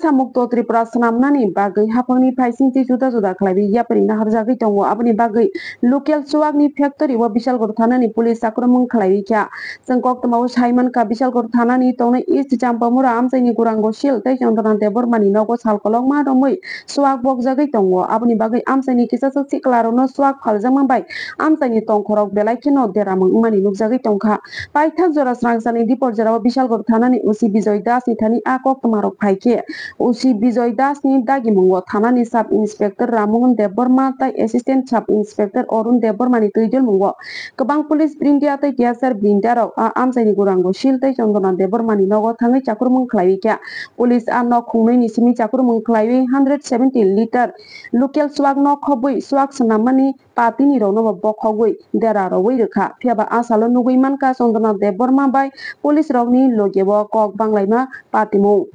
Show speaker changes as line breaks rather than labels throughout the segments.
samukto Tripura sanamnani bagai hapangni paisingti juda-juda khlaibi yapani naharjagui tongo aboni bagai local chuakni factory o Bishalgor thanani police akromong khlaibi kya jengkok tmao saimanka Bishalgor thanani tongnai East Champamura amchaini Gurango Sil tei Chandana Debormani nogo salkolokma romoi chuak bokjagui tongo aboni bagai amchaini kisachak siklarono chuak phaljamang bai amchaini tongkhorok belai kheno deramang mani nukjagui tongkha paithak jora srangjani dipor jora Bishalgor thanani OC Bijoy Das ni thani akok tmarok phaikhe OC Bijoy Das ni dagimungo thanani sub inspector Ramohon Deborma tai assistant sub inspector Arun Deborma ni tuidel mungo kwbang police brindia tai DSR brindarok amchaini Gurango Sil tai Chandana Deborma ni nogo thangai chakrumung khlaiwi kya police a nok khungnai ni simi chakrumung khlaiwi 170 liter local swag nok khobui swag sanamani patini rono bokhogui dera rowui rekha phiaba asalo nugui manka Chandana Deborma bai police rokni logebo kok banglaima patimo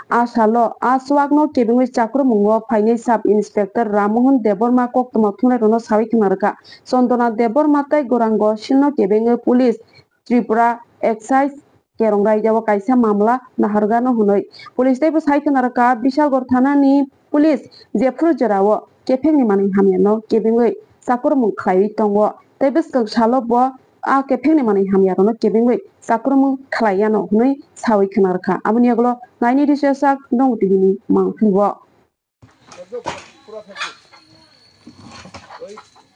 asalo aswagno kebengwi chakrumung phainai sub inspector Ramohon Deborma koktoma thunglai rono sawi khmarka Chandana Deborma tai Gurango Silno kebengwi police Tripura excise kerongrai jabo kaisa mamla nahargano hunoi police taibo saitnarka Bishalgor thanani police jefur jorao kefengni mani hamyano kebengwi chakrumung khlaiwi tongo taibo salo bo a kefengni mani hamyarono kebengwi chakrumung khlaiyano hunoi sawi khmarka aboni aglo naini risesak dong tibini mangphibo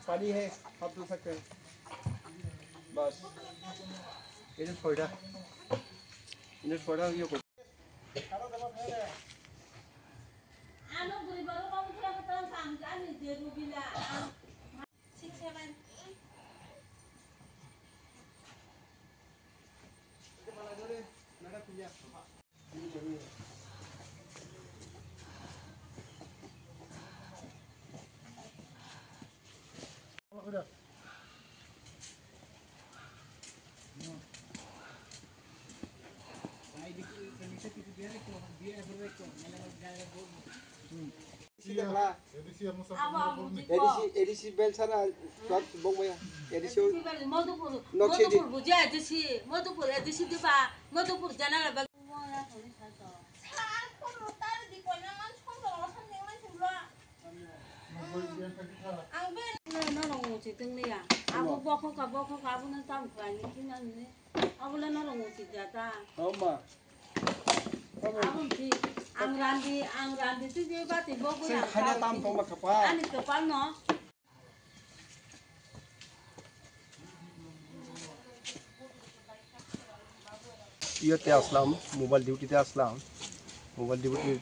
पानी है आप दो सकते हैं बस इधर छोड़ा ये को आनो गुरी बारो का मुखरा का तरह सांजानी दे रुबिला 6 7 ये वाला जोरे नडा पिया udah edisi bel sana suat bong maya edisi modupur buja edisi diba modupur janala bag aku bokok aku nanti tampil ni kini ni aku le norong usit jata. Oma. Aku di angrandi tu je bati bokok yang. Saya tampil mak kapal. Ani kapal no. Iya te aslam mobile duty te aslam mobile duty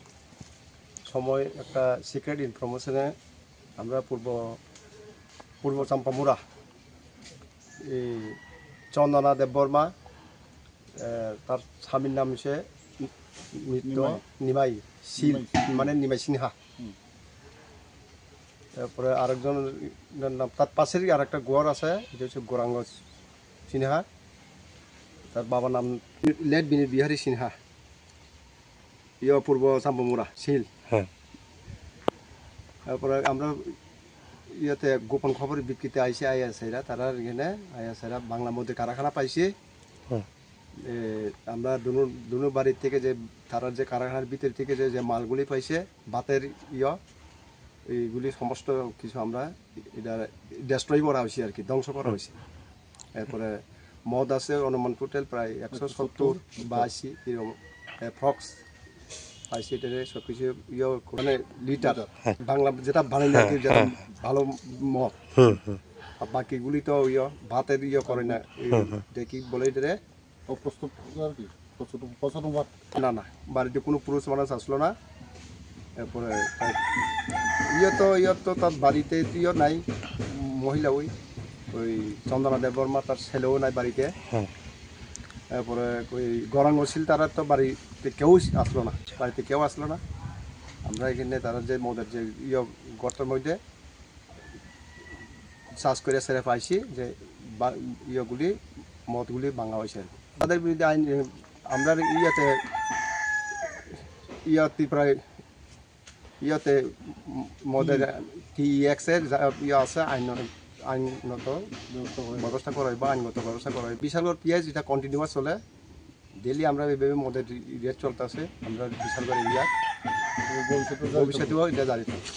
সময় একটা secret ইনফরমেশনে আমরা পূর্ব চাম্পামুরা এই চন্দনা দেববর্মা তার স্বামীর নাম হচ্ছে Nimai seal মানে নিমাই সিনহা তারপরে আরেকজনের নাম তার পাশেরই আরেকটা গোয়ার আছে এটা হচ্ছে গোরাঙ্গ সিনহা তার বাবার নাম লেট বিনীত বিহারী সিনহা ইয়ে পূর্ব চাম্পামুরা সিল তারপরে আমরা ইয়াতে গোপন খবর বিক্রিতে আইসে আইয়াছেরা তারা এখানে আইয়াছেরা বাংলা মধ্যে কারখানা পাইছে আমরা দুনো বাড়ির থেকে যে তারা যে কারখানার ভিতর থেকে যে মালগুলি পাইছে ভাতের এইগুলি সমস্ত কিছু আমরা এটা ডেস্ট্রয় করা হয়েছে আর কি ধ্বংস করা হয়েছে এরপরে মদ আছে অনুমান টোটাল প্রায় 170 বা 80 এরকম ফ্রক্স আইসিটারে সব কিছু মানে লিটার বাংলা যেটা বানাই না কি যেটা ভালো মদ আর বাকিগুলি তো ভাতের করে না দেখি বলে এটারে অপ্রস্তুত আর কি না না বাড়িতে কোনো পুরুষ মানুষ আসলো না এরপরে তো তার বাড়িতে নাই মহিলা ওই চন্দনা দেববর্মা তার ছেলেও নাই বাড়িতে তারপরে ওই গরাঙ্গ ছিল তারা তো বাড়িতে কেউ আসলো না বাড়িতে কেউ আসলো না আমরা এখানে তারা যে মদের যে গর্তের মধ্যে চাষ করে সেরে পাইছি যে ইয়েগুলি মদগুলি ভাঙা হয়েছে আর কি তাদের বিরুদ্ধে আইন আমরা ইয়াতে প্রায় মদের টিএক্সের আছে আইনত ব্যবস্থা করা হয় বা আইনগত ব্যবস্থা করা হয় বিশালগড় পিএস এটা কন্টিনিউয়াস চলে ডেলি আমরা এইভাবে মদের রেট চলতেছে আমরা বিশালগড় এরিয়া ভবিষ্যতেও এটা জারি থাকবে।